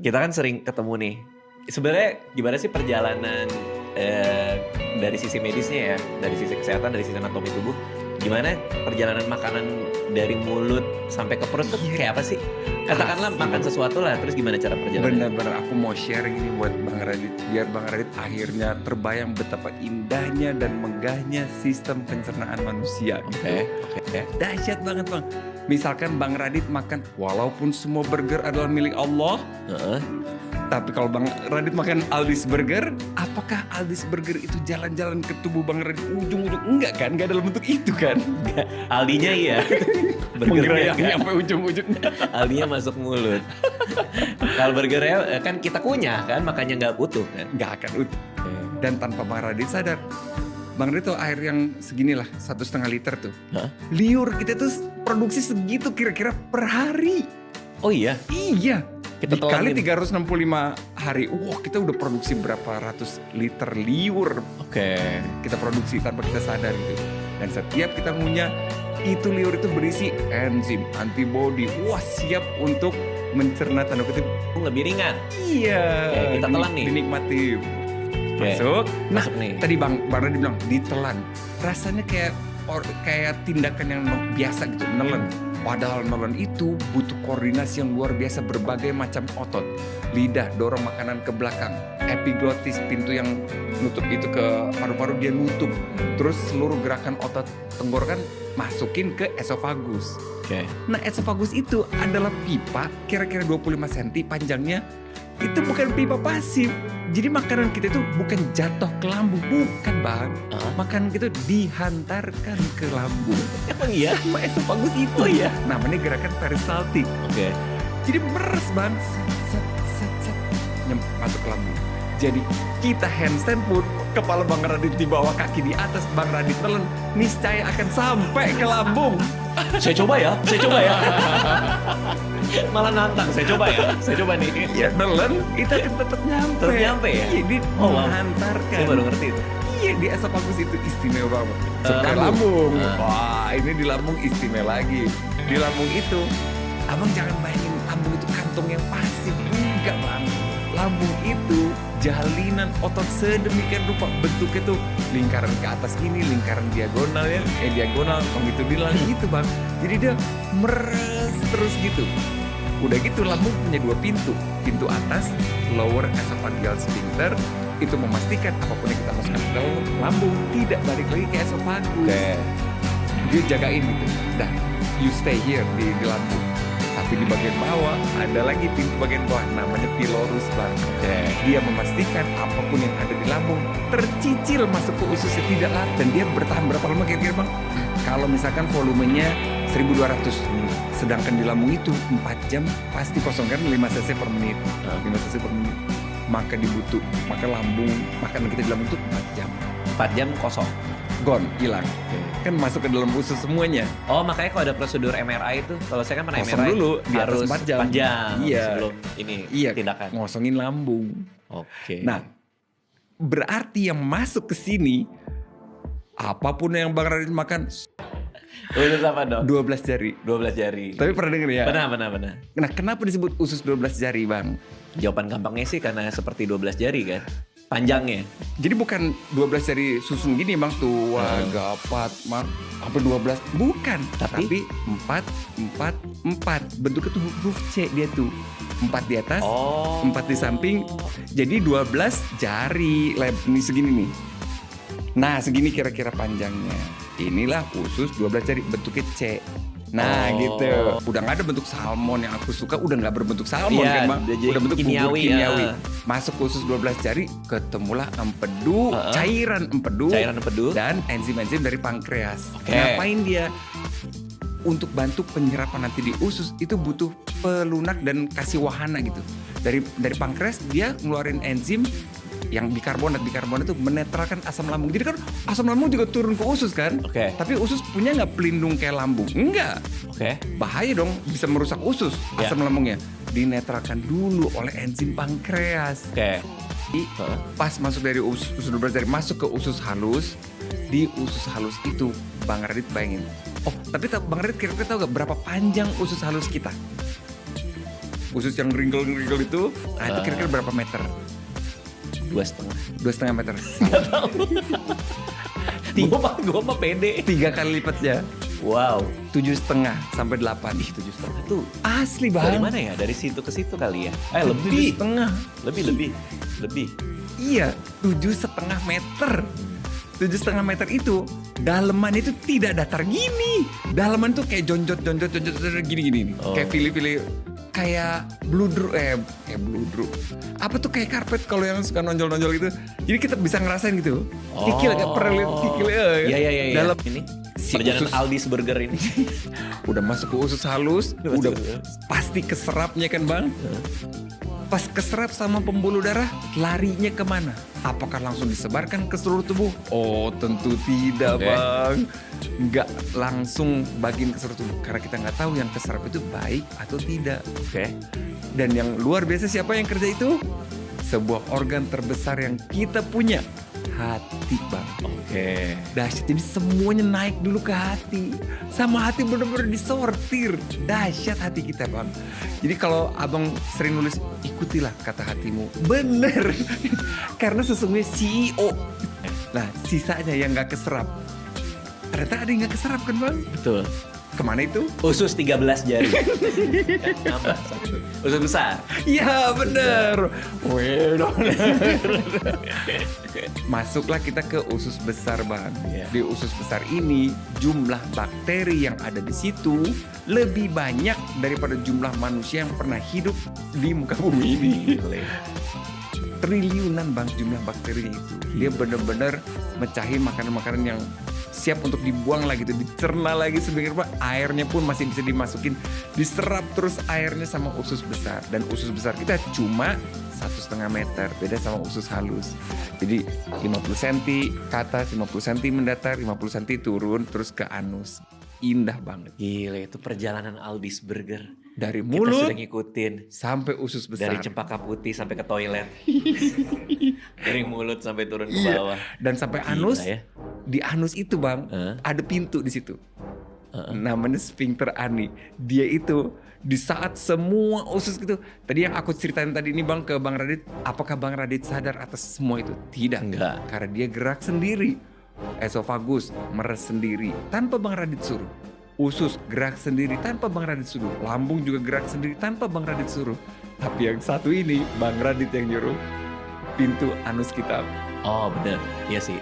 Kita kan sering ketemu nih. Sebenarnya gimana sih perjalanan dari sisi medisnya ya, dari sisi kesehatan, dari sisi anatomi tubuh, gimana perjalanan makanan dari mulut sampai ke perut tuh kayak apa sih? Katakanlah makan sesuatu lah, terus gimana cara perjalanannya? Bener-bener aku mau sharing ini buat Bang Radit, biar Bang Radit akhirnya terbayang betapa indahnya dan megahnya sistem pencernaan manusia. Oke. Dahsyat banget Bang. Misalkan Bang Radit makan, walaupun semua burger adalah milik Allah, Heeh. tapi kalau Bang Radit makan Aldi's Burger, apakah Aldi's Burger itu jalan-jalan ke tubuh Bang Radit ujung-ujung? Enggak kan, enggak dalam bentuk itu kan. Aldinya iya. Burgernya Menggerayang enggak. sampai ujung-ujungnya. Aldinya masuk mulut. Kalau burgernya kan kita kunyah kan, makanya nggak utuh kan. Enggak akan utuh. Dan tanpa Bang Radit sadar, Bang Radit tuh air yang seginilah, 1,5 liter tuh. Hah? Liur kita tuh produksi segitu kira-kira per hari. Oh iya, Iya. Kita Dikali tolongin. 365 hari, wah kita udah produksi berapa ratus liter liur oke. kita produksi tanpa kita sadar gitu. Dan setiap kita ngunyah, itu liur itu berisi enzim, antibody, wah siap untuk mencerna tanda kutip. Lebih ringan. Iya. Oke, kita telan nih. Dinikmati. Oke, Masuk. Nah, masuk nih. tadi Bang Radit bilang ditelan. Rasanya kayak tindakan yang biasa gitu, nelen. Padahal nelen itu butuh koordinasi yang luar biasa, berbagai macam otot. Lidah dorong makanan ke belakang, epiglotis pintu yang nutup itu ke paru-paru dia nutup. Terus seluruh gerakan otot tenggorokan masukin ke esofagus. Oke. Nah, esofagus itu adalah pipa kira-kira 25 cm panjangnya. Itu bukan pipa pasif. Jadi makanan kita itu bukan jatuh ke lambung, bukan Bang. Makanan kita dihantarkan ke lambung. Emang iya? Sama esofagus itu. Oh iya? Namanya gerakan peristaltik. Oke. Jadi meres Bang. Set. Masuk ke lambung. Jadi kita handstand pun, kepala Bang Radit di bawah, kaki di atas, Bang Radit nelen, niscaya akan sampai ke lambung. Saya coba ya. Malah nantang, saya coba nih. Ya nelen, itu akan tetap nyampe. Tetap nyampe ya? Jadi Oh, wow. menghantarkan. Saya baru ngerti itu. Iya, di esofagus itu istimewa banget. Sampai Lambung. lambung. Ah. Wah, ini di lambung istimewa lagi. Di lambung itu, abang jangan bayangin lambung itu kantong yang pasif. Enggak Bang. Lambung itu jalinan otot sedemikian rupa, bentuknya tuh lingkaran ke atas gini, lingkaran diagonal ya, diagonal longitudinal gitu Bang. Jadi dia meres terus gitu. Udah gitu lambung punya 2 pintu. Pintu atas, lower esophageal sphincter, itu memastikan apapun yang kita masukkan ke dalam lambung tidak balik lagi ke esofagus. Dia jagain gitu. Dah, you stay here di lambung. Tapi di bagian bawah ada lagi pintu bagian bawah namanya pylorus Bang. Dia memastikan apapun yang ada di lambung tercicil masuk ke ususnya tidak larut. Dan dia bertahan berapa lama kira-kira Bang? Kalau misalkan volumenya 1200, sedangkan di lambung itu 4 jam pasti kosong kan, 5 cc per menit. 5 cc per menit. Maka lambung, makanan kita di lambung itu 4 jam. 4 jam kosong. Gone, hilang. Kan masuk ke dalam usus semuanya. Oh, makanya kalau ada prosedur MRI itu, kalau saya kan pernah Kosong MRI dulu, di atas harus 4 jam. 4 jam Iya. sebelum ini Iya, tindakan. ngosongin lambung. Oke. Nah, berarti yang masuk ke sini, apapun yang Bang Radit makan, Usus apa dong? 12 jari. 12 jari. Tapi pernah denger ya? Benar. Nah, kenapa disebut usus 12 jari Bang? Jawaban gampangnya sih karena seperti 12 jari kan. Panjangnya. Jadi bukan 12 jari susun gini Bang, tua, gapat, apa 12? Bukan. Tapi 4. Bentuknya tuh huruf C dia tuh. 4 di atas, 4 di samping. Jadi 12 jari. Ini segini nih. Nah, segini kira-kira panjangnya. Inilah usus 12 jari, bentuknya C. Nah gitu. Udah gak ada bentuk salmon yang aku suka, udah gak berbentuk salmon Iya, kan Bang. udah jadi Udah bentuk bubur kimiawi, kimiawi. Masuk ke usus 12 jari, ketemulah empedu, cairan empedu, dan enzim-enzim dari pankreas. Oke. Ngapain dia? Untuk bantu penyerapan nanti di usus itu butuh pelunak dan kasih wahana gitu. Dari pankreas dia ngeluarin enzim yang bikarbonat itu menetralkan asam lambung. Jadi kan asam lambung juga turun ke usus kan? Oke. Tapi usus punya nggak pelindung kayak lambung? Enggak. Oke. Bahaya dong, bisa merusak usus asam lambungnya. Dinetralkan dulu oleh enzim pankreas. Oke. Jadi, pas masuk dari usus 12 jari masuk ke usus halus, di usus halus itu Bang Radit bayangin. Oh, tapi Bang Radit kira-kira tahu gak berapa panjang usus halus kita? usus yang ringgel itu, nah itu kira-kira berapa meter? 2,5. 2,5 meter. Gak tahu. Gue mah pede. 3 kali lipatnya. Wow. 7,5 sampai 8. Ih 7,5 tuh Asli dari bang. mana ya? Dari situ ke situ kali ya? Lebih. Lebih. Iya, 7,5 meter. 7,5 meter itu daleman itu tidak datar gini. Daleman tuh kayak jonjot gini. Oh. Kayak pilih-pilih kayak bludru bludru. Apa tuh kayak karpet kalau yang suka nonjol-nonjol gitu. Jadi kita bisa ngerasain gitu. Kikil kayak pernah lihat kikil Iya. Dalam Ini si perjalanan usus. Aldi's Burger ini. Udah masuk ke usus halus, udah pasti keserapnya kan bang. Pas keserap sama pembuluh darah, larinya kemana? Apakah langsung disebarkan ke seluruh tubuh? Oh tentu tidak Oke. bang. Nggak langsung bagiin ke seluruh tubuh. Karena kita nggak tahu yang keserap itu baik atau tidak. Oke. Dan yang luar biasa siapa yang kerja itu? Sebuah organ terbesar yang kita punya. Hati bang. Oke. Dahsyat, jadi semuanya naik dulu ke hati. Sama hati bener-bener disortir. Dahsyat hati kita bang. Jadi kalau abang sering nulis, ikutilah kata hatimu. Bener. Karena sesungguhnya CEO. Nah sisanya yang gak keserap. Ternyata ada yang gak keserap kan bang? Betul. Kemana itu? Usus 13 jari. Nambah satu. Usus besar. Iya bener. Masuklah kita ke usus besar bang. Iya. Di usus besar ini jumlah bakteri yang ada di situ lebih banyak daripada jumlah manusia yang pernah hidup di muka bumi ini. Gile. Triliunan bang jumlah bakterinya itu. Dia benar-benar mecahin makanan-makanan yang siap untuk dibuang lagi tuh, dicerna lagi sebenarnya pak. Airnya pun masih bisa dimasukin, diserap terus airnya sama usus besar. Dan usus besar kita cuma 1,5 meter, beda sama usus halus. Jadi 50 cm ke atas, 50 cm mendatar, 50 cm turun, terus ke anus. Indah banget. Gile, itu perjalanan Aldi's Burger. Dari Kita mulut sudah ngikutin. sampai usus besar. Dari cempaka putih sampai ke toilet. Dari mulut sampai turun ke Iya. bawah. Dan sampai Gila anus, ya. di anus itu bang, ada pintu di situ. Namanya sphincter ani. Dia itu di saat semua usus gitu. Tadi yang aku ceritain tadi ini bang ke Bang Radit, apakah Bang Radit sadar atas semua itu? Tidak. Enggak. Karena dia gerak sendiri. Esofagus meres sendiri tanpa Bang Radit suruh. Usus gerak sendiri tanpa Bang Radit suruh. Lambung juga gerak sendiri tanpa Bang Radit suruh. Tapi yang satu ini Bang Radit yang nyuruh. Pintu anus kita. Oh bener, iya sih.